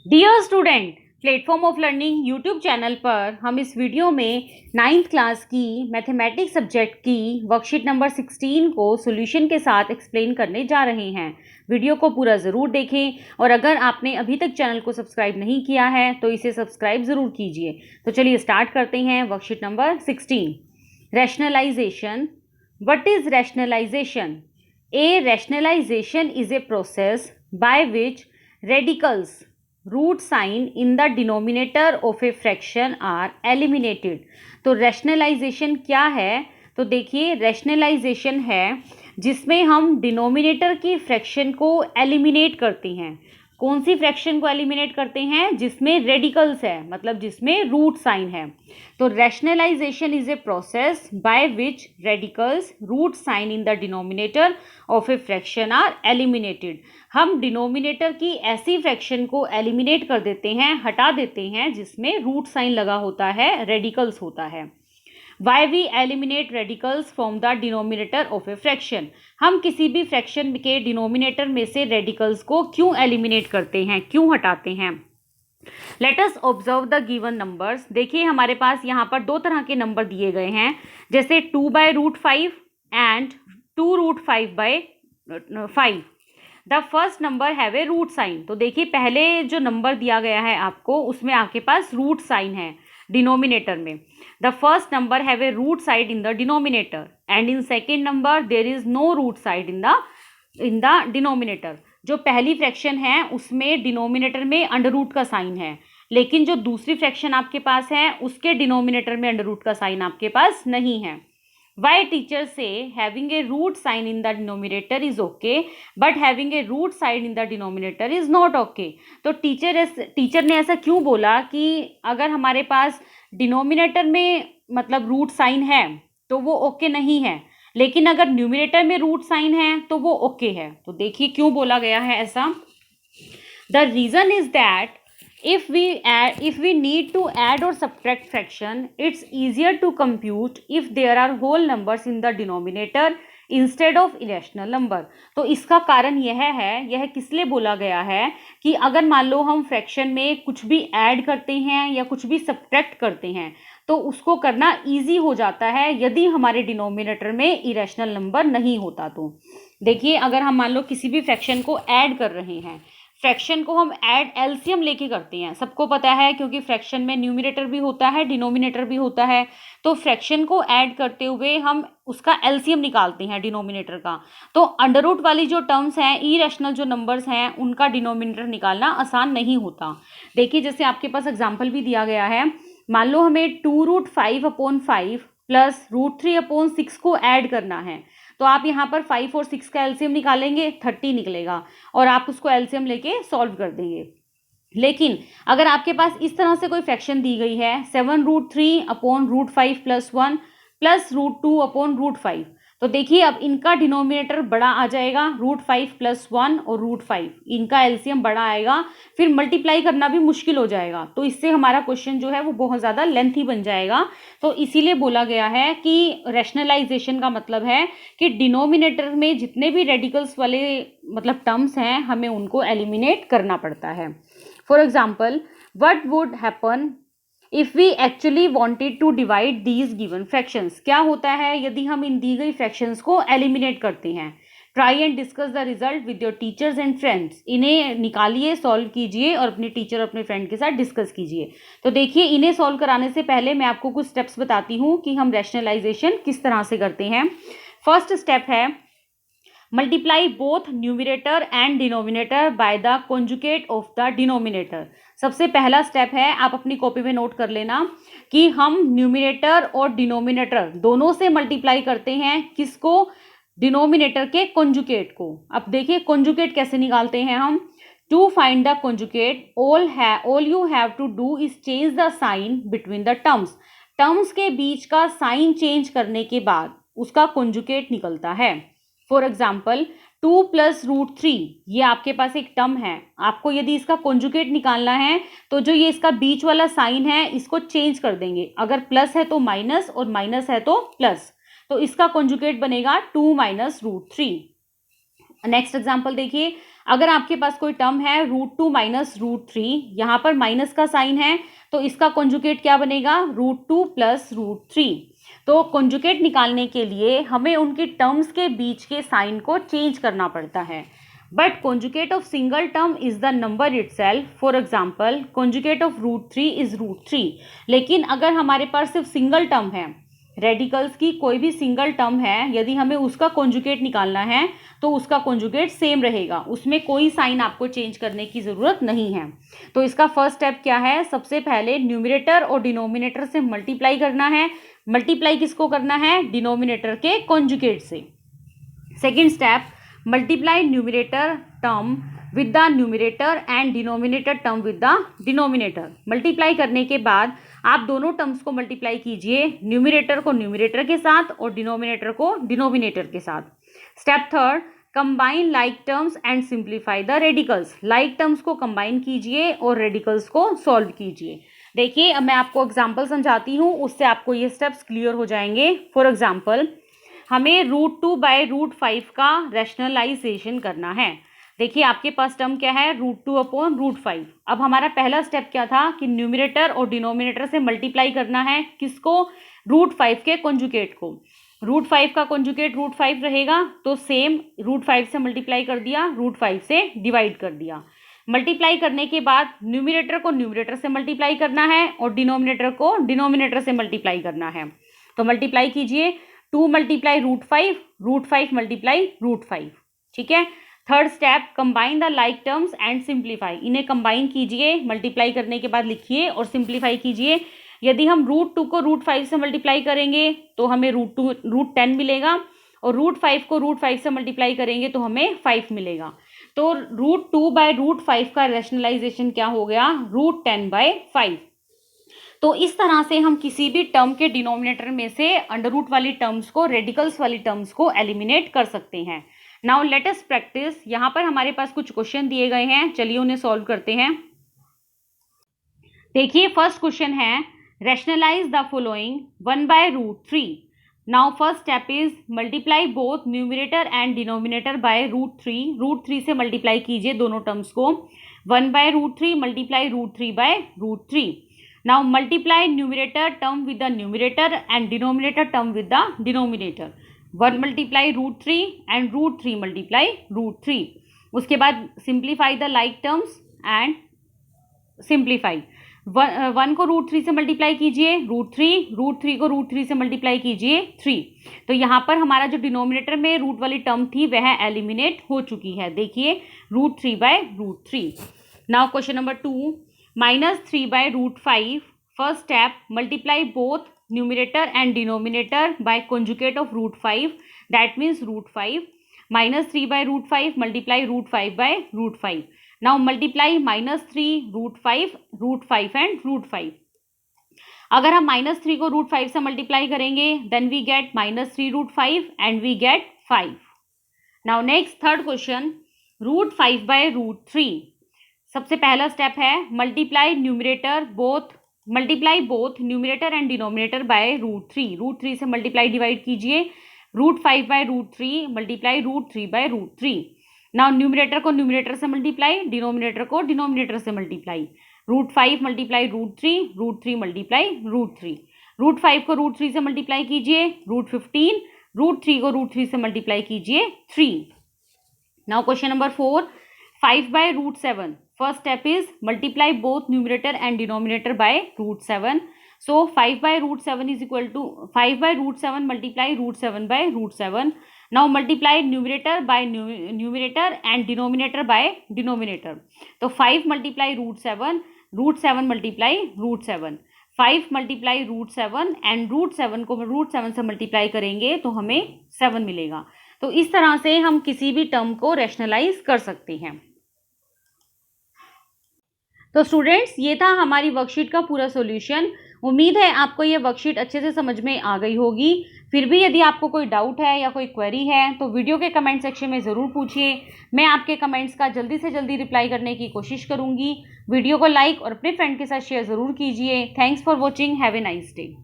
Dear student, platform of learning YouTube channel पर हम इस वीडियो में 9th क्लास की मैथमेटिक्स सब्जेक्ट की वर्कशीट नंबर 16 को सॉल्यूशन के साथ एक्सप्लेन करने जा रहे हैं। वीडियो को पूरा ज़रूर देखें और अगर आपने अभी तक चैनल को सब्सक्राइब नहीं किया है तो इसे सब्सक्राइब ज़रूर कीजिए। तो चलिए स्टार्ट करते हैं worksheet number 16। Rationalization. What is rationalization? A rationalization is a process by which radicals, root sign in the denominator of a fraction are eliminated। तो rationalization क्या है? तो देखिए rationalization है जिसमें हम डिनोमिनेटर की फ्रैक्शन को एलिमिनेट करते हैं। कौन सी फ्रैक्शन को एलिमिनेट करते हैं? जिसमें रेडिकल्स है, मतलब जिसमें रूट साइन है। तो rationalization is a process by which radicals root sign in the denominator of a fraction are eliminated. हम डिनोमिनेटर की ऐसी फ्रैक्शन को एलिमिनेट कर देते हैं, हटा देते हैं जिसमें रूट साइन लगा होता है, रेडिकल्स होता है। Why we eliminate radicals from the denominator of a fraction? हम किसी भी फ्रैक्शन के डिनोमिनेटर में से रेडिकल्स को क्यों एलिमिनेट करते हैं, क्यों हटाते हैं? Let us observe the given numbers. देखिए हमारे पास यहाँ पर दो तरह के नंबर दिए गए हैं, जैसे 2/√5 and 2√5/5। The first number have a root sign. तो देखिए पहले जो नंबर दिया गया है आपको, उसमें आपके पास रूट साइन है डिनोमिनेटर में। The first number have a root side in the denominator and in second number there is no root side in the denominator. जो पहली फ्रैक्शन है उसमें डिनोमिनेटर में अंडर रूट का साइन है, लेकिन जो दूसरी फ्रैक्शन आपके पास है उसके डिनोमिनेटर में अंडर रूट का साइन आपके पास नहीं है। Why teachers say having a root sign in the denominator is okay but having a root sign in the denominator is not okay? तो टीचर ने ऐसा क्यों बोला कि अगर हमारे पास डिनोमिनेटर में मतलब रूट साइन है तो वो ओके नहीं है, लेकिन अगर न्यूमिनेटर में रूट साइन है तो वो ओके है। तो देखिए क्यों बोला गया है ऐसा। The reason is that if we need to add or subtract fraction, it's easier to compute if there are whole numbers in the denominator instead of irrational number। तो इसका कारण यह है, यह किस लिए बोला गया है कि अगर मान लो हम फ्रैक्शन में कुछ भी ऐड करते हैं या कुछ भी सब्ट्रैक्ट करते हैं तो उसको करना ईजी हो जाता है यदि हमारे डिनोमिनेटर में इरेशनल नंबर नहीं होता। तो देखिए अगर हम मान लो किसी भी फ्रैक्शन को ऐड कर रहे हैं, फ्रैक्शन को हम ऐड एलसीएम लेके करते हैं, सबको पता है क्योंकि फ्रैक्शन में न्यूमिनेटर भी होता है, डिनोमिनेटर भी होता है। तो फ्रैक्शन को ऐड करते हुए हम उसका एलसीएम निकालते हैं डिनोमिनेटर का। तो अंडर रूट वाली जो टर्म्स हैं, इरेशनल जो नंबर्स हैं, उनका डिनोमिनेटर निकालना आसान नहीं होता। देखिए जैसे आपके पास एग्जाम्पल भी दिया गया है, मान लो हमें 2√5/5 प्लस √3/6 को ऐड करना है, तो आप यहाँ पर 5 और 6 का एलसीएम निकालेंगे, 30 निकलेगा और आप उसको एलसीएम लेके सॉल्व कर देंगे। लेकिन अगर आपके पास इस तरह से कोई फ्रैक्शन दी गई है 7√3/√5 प्लस 1 प्लस √2/√5, तो देखिए अब इनका डिनोमिनेटर बड़ा आ जाएगा, √5 प्लस 1 और √5, इनका एलसीएम बड़ा आएगा, फिर मल्टीप्लाई करना भी मुश्किल हो जाएगा। तो इससे हमारा क्वेश्चन जो है वो बहुत ज़्यादा लेंथी बन जाएगा। तो इसीलिए बोला गया है कि रैशनलाइजेशन का मतलब है कि डिनोमिनेटर में जितने भी रेडिकल्स वाले मतलब टर्म्स हैं हमें उनको एलिमिनेट करना पड़ता है। For example, what would happen if we actually wanted to divide these given fractions? क्या होता है यदि हम इन दी गई फ्रैक्शंस को एलिमिनेट करते हैं? Try and discuss the result with your teachers and friends. इन्हें निकालिए, सॉल्व कीजिए और अपने टीचर अपने फ्रेंड के साथ डिस्कस कीजिए। तो देखिए इन्हें सॉल्व कराने से पहले मैं आपको कुछ स्टेप्स बताती हूँ कि हम रैशनलाइजेशन किस तरह से करते हैं। फर्स्ट स्टेप है multiply both numerator and denominator by the conjugate of the denominator. सबसे पहला स्टेप है, आप अपनी कॉपी में नोट कर लेना कि हम न्यूमिनेटर और डिनोमिनेटर दोनों से मल्टीप्लाई करते हैं। किसको? डिनोमिनेटर के कॉन्जुगेट को। अब देखिए कॉन्जुगेट कैसे निकालते हैं हम। To find the conjugate all you have to do is change the sign between the terms. Terms के बीच का साइन चेंज करने के बाद उसका कॉन्जुगेट निकलता है। फॉर एग्जाम्पल 2 प्लस √3, ये आपके पास एक टर्म है, आपको यदि इसका कॉन्जुगेट निकालना है तो जो ये इसका बीच वाला साइन है इसको चेंज कर देंगे। अगर प्लस है तो माइनस और माइनस है तो प्लस, तो इसका कॉन्जुगेट बनेगा 2 - √3। नेक्स्ट एग्जाम्पल देखिए, अगर आपके पास कोई टर्म है √2 माइनस √3, यहाँ पर माइनस का साइन है तो इसका कॉन्जुगेट क्या बनेगा, √2 प्लस √3। तो कॉन्जुगेट निकालने के लिए हमें उनकी टर्म्स के बीच के साइन को चेंज करना पड़ता है। But conjugate of single term is the number itself. For example conjugate of √3 is √3। लेकिन अगर हमारे पास सिर्फ सिंगल टर्म है, रेडिकल्स की कोई भी सिंगल टर्म है, यदि हमें उसका कॉन्जुगेट निकालना है तो उसका कॉन्जुगेट सेम रहेगा, उसमें कोई साइन आपको चेंज करने की ज़रूरत नहीं है। तो इसका फर्स्ट स्टेप क्या है, सबसे पहले न्यूमरेटर और डिनोमिनेटर से मल्टीप्लाई करना है। मल्टीप्लाई किसको करना है, डिनोमिनेटर के कॉन्जुगेट से। Second step, multiply numerator term with the numerator and denominator term with the denominator. Multiply करने के बाद आप दोनों टर्म्स को मल्टीप्लाई कीजिए, न्यूमरेटर को न्यूमरेटर के साथ और डिनोमिनेटर को डिनोमिनेटर के साथ। Step third, combine like terms and simplify the radicals. Like terms को कंबाइन कीजिए और रेडिकल्स को सॉल्व कीजिए। देखिए अब मैं आपको एग्जाम्पल समझाती हूँ, उससे आपको ये स्टेप्स क्लियर हो जाएंगे। फॉर एग्जाम्पल हमें √2 बाय √5 का रैशनलाइजेशन करना है। देखिए आपके पास टर्म क्या है, √2 अपॉन √5। अब हमारा पहला स्टेप क्या था कि न्यूमरेटर और डिनोमिनेटर से मल्टीप्लाई करना है, किसको, √5 के कॉन्जुगेट को। √5 का कॉन्जुगेट √5 रहेगा तो सेम √5 से मल्टीप्लाई कर दिया, √5 से डिवाइड कर दिया। मल्टीप्लाई करने के बाद न्यूमरेटर को न्यूमरेटर से मल्टीप्लाई करना है और डिनोमिनेटर को डिनोमिनेटर से मल्टीप्लाई करना है। तो मल्टीप्लाई कीजिए, 2 मल्टीप्लाई √5, √5 मल्टीप्लाई √5। ठीक है। Third step, combine the like terms and simplify. इन्हें कंबाइन कीजिए, मल्टीप्लाई करने के बाद लिखिए और सिंप्लीफाई कीजिए। यदि हम √2 को √5 से मल्टीप्लाई करेंगे तो हमें √10 मिलेगा और √5 को √5 से मल्टीप्लाई करेंगे तो हमें 5 मिलेगा। तो √2 बाय √5 का रैशनलाइजेशन क्या हो गया, √10/5। तो इस तरह से हम किसी भी टर्म के डिनोमिनेटर में से अंडर रूट वाली टर्म्स को, रेडिकल्स वाली टर्म्स को एलिमिनेट कर सकते हैं। Now let us practice. यहाँ पर हमारे पास कुछ क्वेश्चन दिए गए हैं, चलिए उन्हें सॉल्व करते हैं। देखिए फर्स्ट क्वेश्चन है, rationalize the following 1/√3। Now first step is multiply both numerator and denominator by √3। √3 से मल्टीप्लाई कीजिए दोनों टर्म्स को। 1/√3 multiply √3/√3। Now multiply numerator term with the numerator and denominator term with the denominator. 1 multiply √3 and √3 multiply √3. उसके बाद simplify the like terms and simplify. 1 को √3 से multiply कीजिए, √3 को √3 से मल्टीप्लाई कीजिए 3। तो यहाँ पर हमारा जो डिनोमिनेटर में रूट वाली टर्म थी वह एलिमिनेट हो चुकी है। देखिए √3/√3। Now question number 2, -3/√5। First step, multiply both numerator and denominator by conjugate of √5, that means √5। -3/√5 multiply √5/√5। Now multiply -3 √5 and √5। अगर हम -3 को √5 से मल्टीप्लाई करेंगे then we get -3 √5 and we get 5। Now next third question, √5/√3। सबसे पहला स्टेप है multiply both numerator and denominator by √3। √3 से multiply divide कीजिए, √5/√3 मल्टीप्लाई √3/√3। नाउ न्यूमरेटर को न्यूमरेटर से मल्टीप्लाई, डिनोमिनेटर को डिनोमिनेटर से मल्टीप्लाई। √5 multiply √3 multiply √3। √5 को √3 से मल्टीप्लाई कीजिए, √15। √3 को √3 से मल्टीप्लाई कीजिए 3। Now question number 4, 5/√7। First step is multiply both numerator and denominator by √7. So 5/√7 is equal to 5/√7 multiply √7/√7. Now multiply numerator by numerator and denominator by denominator. तो 5 multiply √7, √7 multiply √7, 5 multiply √7 and √7 को √7 से multiply करेंगे तो हमें 7 मिलेगा। तो इस तरह से हम किसी भी टर्म को रैशनलाइज कर सकते हैं। तो स्टूडेंट्स ये था हमारी वर्कशीट का पूरा सॉल्यूशन। उम्मीद है आपको ये वर्कशीट अच्छे से समझ में आ गई होगी। फिर भी यदि आपको कोई डाउट है या कोई क्वेरी है तो वीडियो के कमेंट सेक्शन में ज़रूर पूछिए। मैं आपके कमेंट्स का जल्दी से जल्दी रिप्लाई करने की कोशिश करूँगी। वीडियो को लाइक और अपने फ्रेंड के साथ शेयर ज़रूर कीजिए। Thanks for watching, have a nice day.